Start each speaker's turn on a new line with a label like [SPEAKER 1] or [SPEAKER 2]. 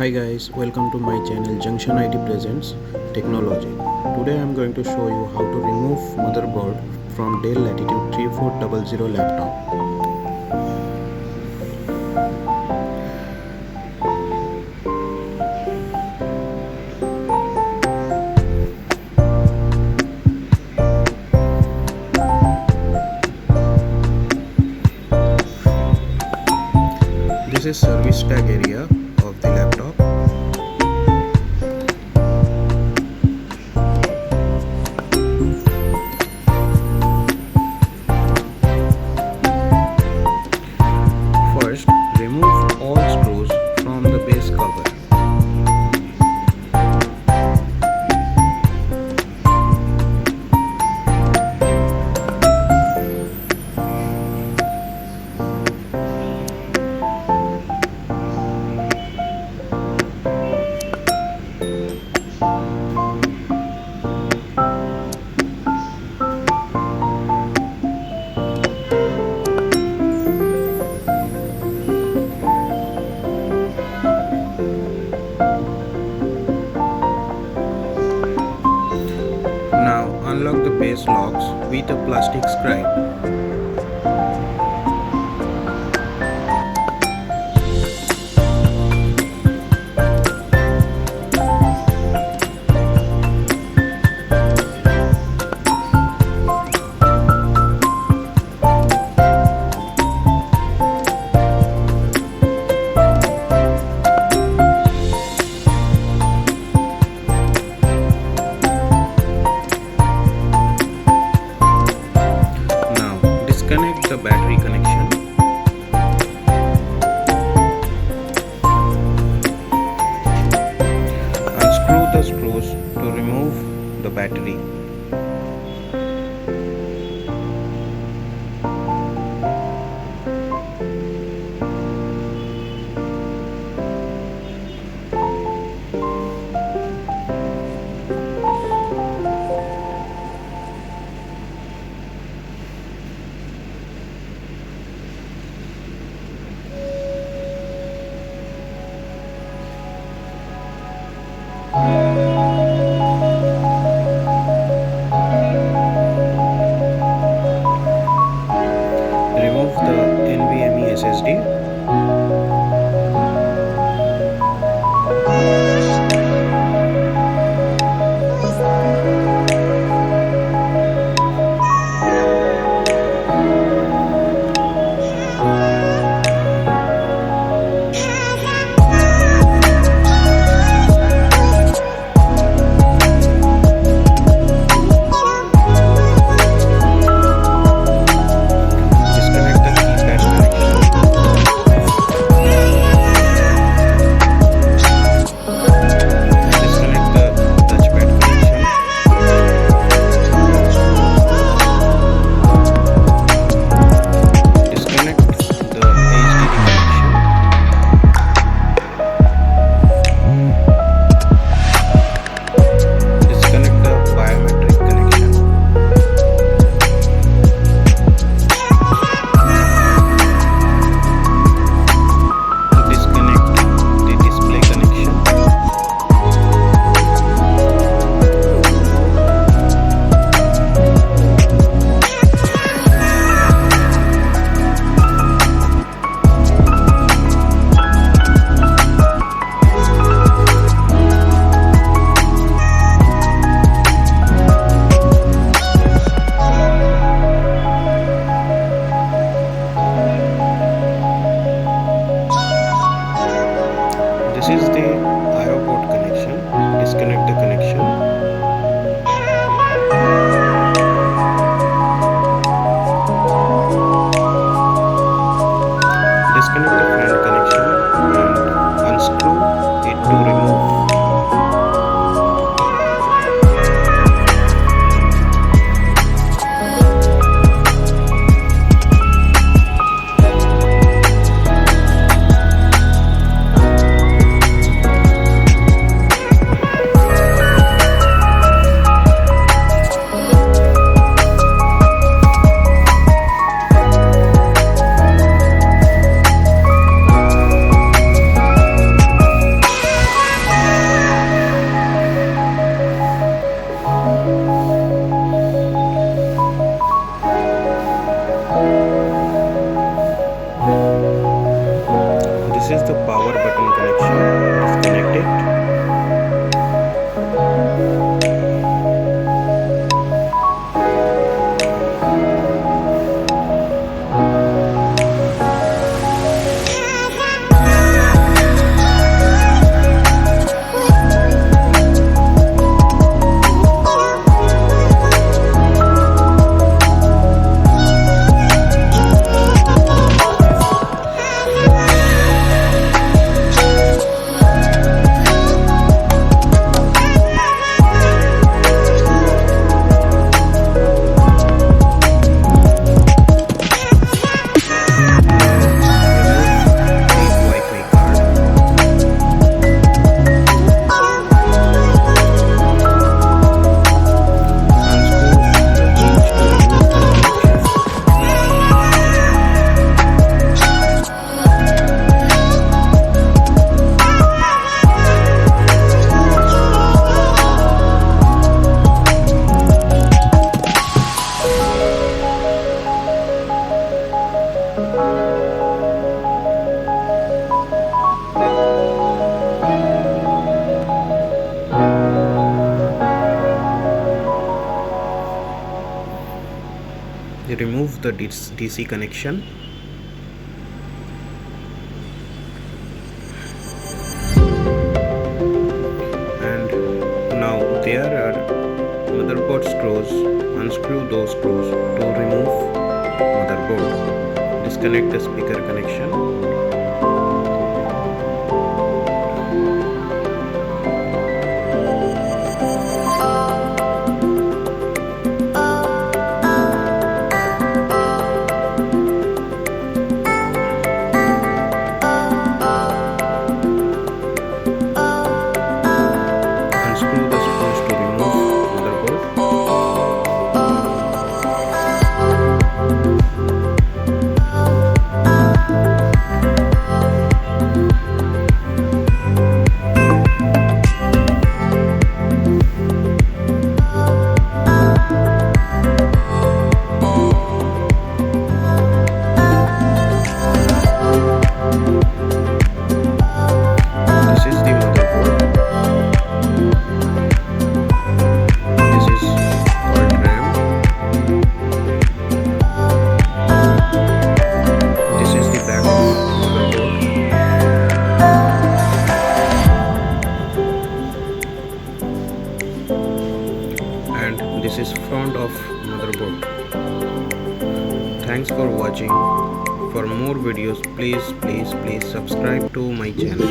[SPEAKER 1] Hi guys, welcome to my channel Junction IT Presents Technology. Today I am going to show you how to remove motherboard from Dell Latitude 3400 laptop. This is service tag area of the laptop. First, remove all screws from the base cover. Now unlock the base locks with a plastic scribe. Disconnect the battery connection. Unscrew the screws to remove the battery. Remove the NVMe SSD. This is the I/O port connection. Disconnect the connection. Disconnect the fan connection and unscrew it to remove. is the power button connection. Disconnect it. Remove the DC connection. And now there are motherboard screws. Unscrew those screws to remove motherboard. Disconnect the speaker connection. This is front of motherboard. Thanks for watching. For more videos, please subscribe to my channel.